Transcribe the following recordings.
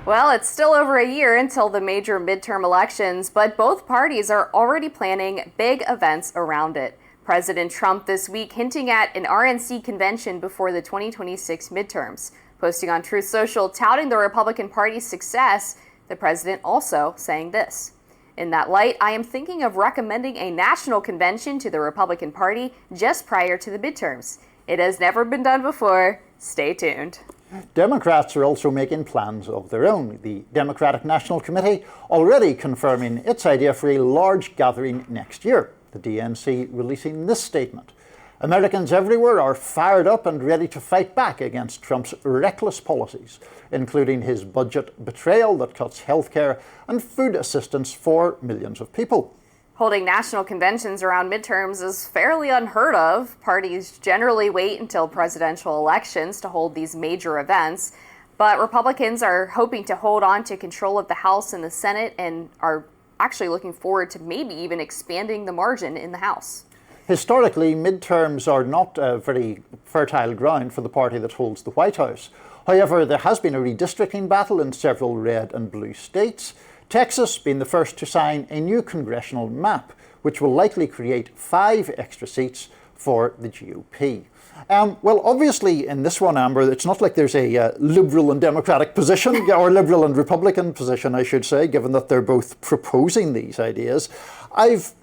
Well, it's still over a year until the major midterm elections, but both parties are already planning big events around it. President Trump this week hinting at an RNC convention before the 2026 midterms. Posting on Truth Social touting the Republican Party's success, the president also saying this. In that light, I am thinking of recommending a national convention to the Republican Party just prior to the midterms. It has never been done before. Stay tuned. Democrats are also making plans of their own. The Democratic National Committee already confirming its idea for a large gathering next year. The DNC releasing this statement. Americans everywhere are fired up and ready to fight back against Trump's reckless policies, including his budget betrayal that cuts healthcare and food assistance for millions of people. Holding national conventions around midterms is fairly unheard of. Parties generally wait until presidential elections to hold these major events, but Republicans are hoping to hold on to control of the House and the Senate and are actually looking forward to maybe even expanding the margin in the House. Historically, midterms are not a very fertile ground for the party that holds the White House. However, there has been a redistricting battle in several red and blue states. Texas being the first to sign a new congressional map, which will likely create 5 extra seats for the GOP. Well, obviously in this one, Amber, it's not like there's a Liberal and Democratic position, or Liberal and Republican position, I should say, given that they're both proposing these ideas. I've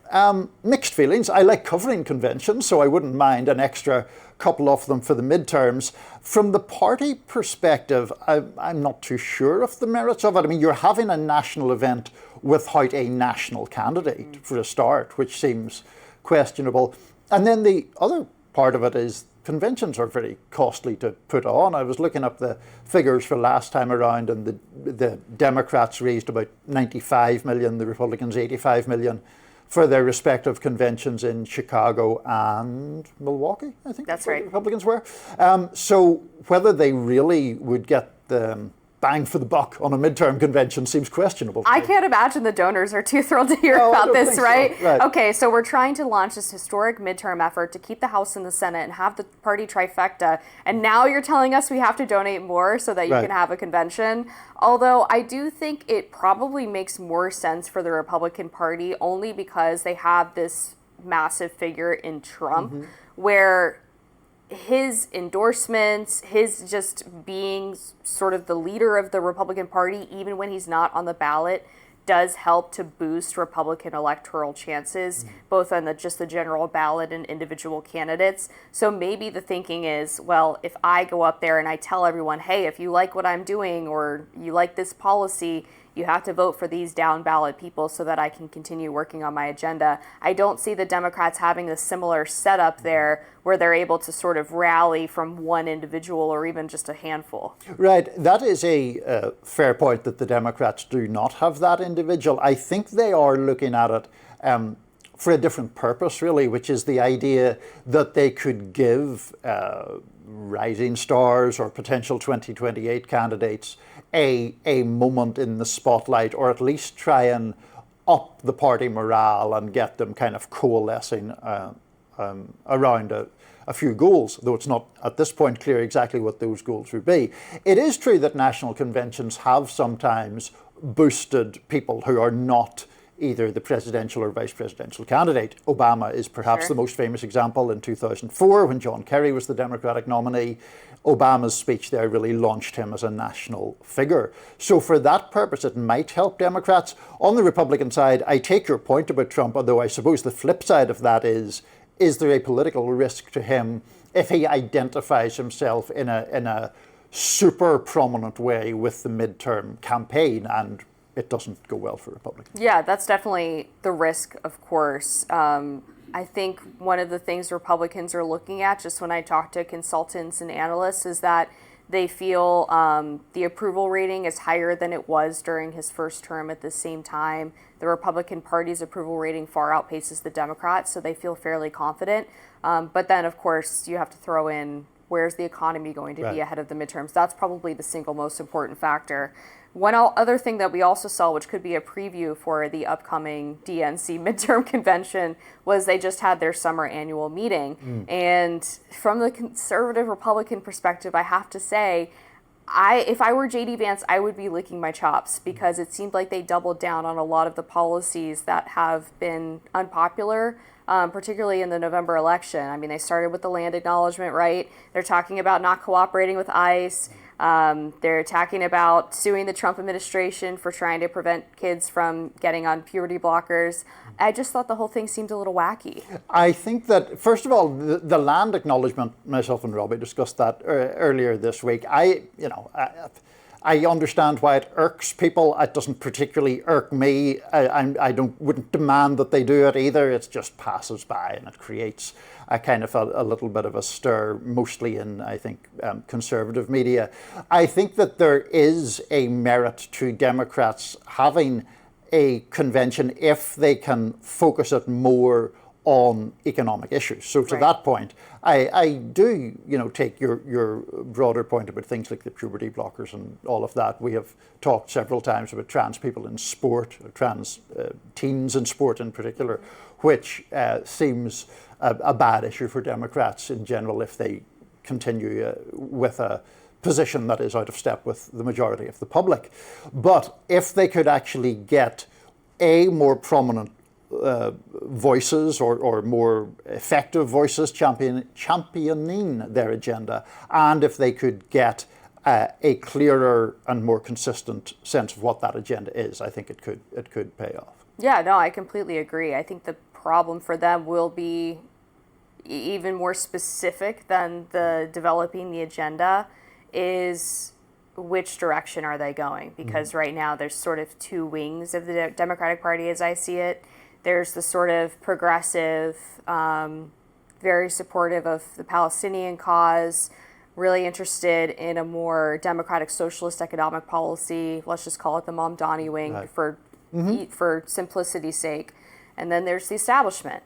mixed feelings. I like covering conventions, so I wouldn't mind an extra couple of them for the midterms. From the party perspective, I'm not too sure of the merits of it. I mean, you're having a national event without a national candidate for a start, which seems questionable. And then the other part of it is conventions are very costly to put on. I was looking up the figures for last time around, and the Democrats raised about 95 million, the Republicans 85 million. For their respective conventions in Chicago and Milwaukee, I think that's right. The Republicans were. So whether they really would get the bang for the buck on a midterm convention seems questionable. I can't imagine the donors are too thrilled to hear about this, right? So. Right? Okay, so we're trying to launch this historic midterm effort to keep the House and the Senate and have the party trifecta. And now you're telling us we have to donate more so that you can have a convention. Although I do think it probably makes more sense for the Republican Party only because they have this massive figure in Trump where his endorsements, his just being sort of the leader of the Republican Party, even when he's not on the ballot, does help to boost Republican electoral chances, both on just the general ballot and individual candidates. So maybe the thinking is, well, if I go up there and I tell everyone, hey, if you like what I'm doing or you like this policy, you have to vote for these down ballot people so that I can continue working on my agenda. I don't see the Democrats having a similar setup there where they're able to sort of rally from one individual or even just a handful. Right. That is a fair point that the Democrats do not have that individual. I think they are looking at it for a different purpose, really, which is the idea that they could give rising stars or potential 2028 candidates a moment in the spotlight, or at least try and up the party morale and get them kind of coalescing around a few goals, though it's not at this point clear exactly what those goals would be. It is true that national conventions have sometimes boosted people who are not either the presidential or vice presidential candidate. Obama is perhaps the most famous example. In 2004, when John Kerry was the Democratic nominee, Obama's speech there really launched him as a national figure. So for that purpose, it might help Democrats. On the Republican side, I take your point about Trump, although I suppose the flip side of that is there a political risk to him if he identifies himself in a super prominent way with the midterm campaign and it doesn't go well for Republicans? Yeah, that's definitely the risk, of course. I think one of the things Republicans are looking at, just when I talk to consultants and analysts, is that they feel the approval rating is higher than it was during his first term at the same time. The Republican Party's approval rating far outpaces the Democrats, so they feel fairly confident. But then, of course, you have to throw in where's the economy going to be ahead of the midterms. That's probably the single most important factor. One other thing that we also saw, which could be a preview for the upcoming DNC midterm convention, was they just had their summer annual meeting. And from the conservative Republican perspective, I have to say, if I were JD Vance, I would be licking my chops because it seemed like they doubled down on a lot of the policies that have been unpopular, particularly in the November election. I mean, they started with the land acknowledgement right. They're talking about not cooperating with ICE. They're talking about suing the Trump administration for trying to prevent kids from getting on puberty blockers. I just thought the whole thing seemed a little wacky. I think that, first of all, the land acknowledgement, myself and Robbie discussed that earlier this week. I understand why it irks people. It doesn't particularly irk me. I wouldn't demand that they do it either. It just passes by, and it creates a kind of a little bit of a stir, mostly in, I think, conservative media. I think that there is a merit to Democrats having a convention if they can focus it more on economic issues. So to that point, I do, take your broader point about things like the puberty blockers and all of that. We have talked several times about trans people in sport, trans teens in sport in particular, which seems a bad issue for Democrats in general if they continue with a position that is out of step with the majority of the public. But if they could actually get more prominent voices or more effective voices championing their agenda, and if they could get a clearer and more consistent sense of what that agenda is, I think it could pay off. Yeah, no, I completely agree. I think the problem for them will be even more specific than the developing the agenda is which direction are they going? Because right now there's sort of two wings of the Democratic Party as I see it. There's the sort of progressive, very supportive of the Palestinian cause, really interested in a more democratic socialist economic policy. Let's just call it the Mamdani wing for simplicity's sake. And then there's the establishment.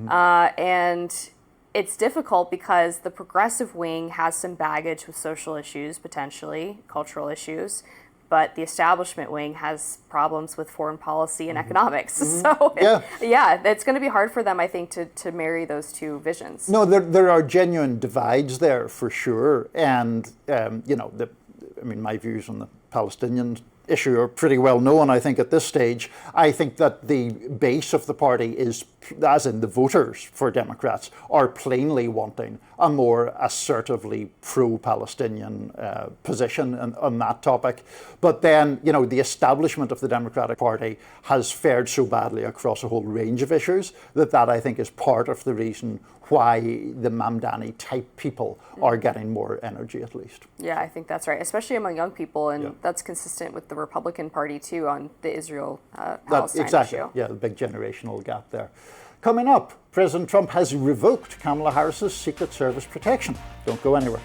And it's difficult because the progressive wing has some baggage with social issues, potentially, cultural issues, but the establishment wing has problems with foreign policy and economics. So, it's going to be hard for them, I think, to marry those two visions. No, there are genuine divides there for sure. And, my views on the Palestinian issue are pretty well known, I think, at this stage. I think that the base of the party is, as in the voters for Democrats, are plainly wanting a more assertively pro-Palestinian position on that topic. But then, the establishment of the Democratic Party has fared so badly across a whole range of issues that I think is part of the reason why the Mamdani type people are getting more energy, at least. Yeah, I think that's right, especially among young people, and that's consistent with the Republican Party too on the Israel-Palestine issue. Yeah, the big generational gap there. Coming up, President Trump has revoked Kamala Harris's Secret Service protection. Don't go anywhere.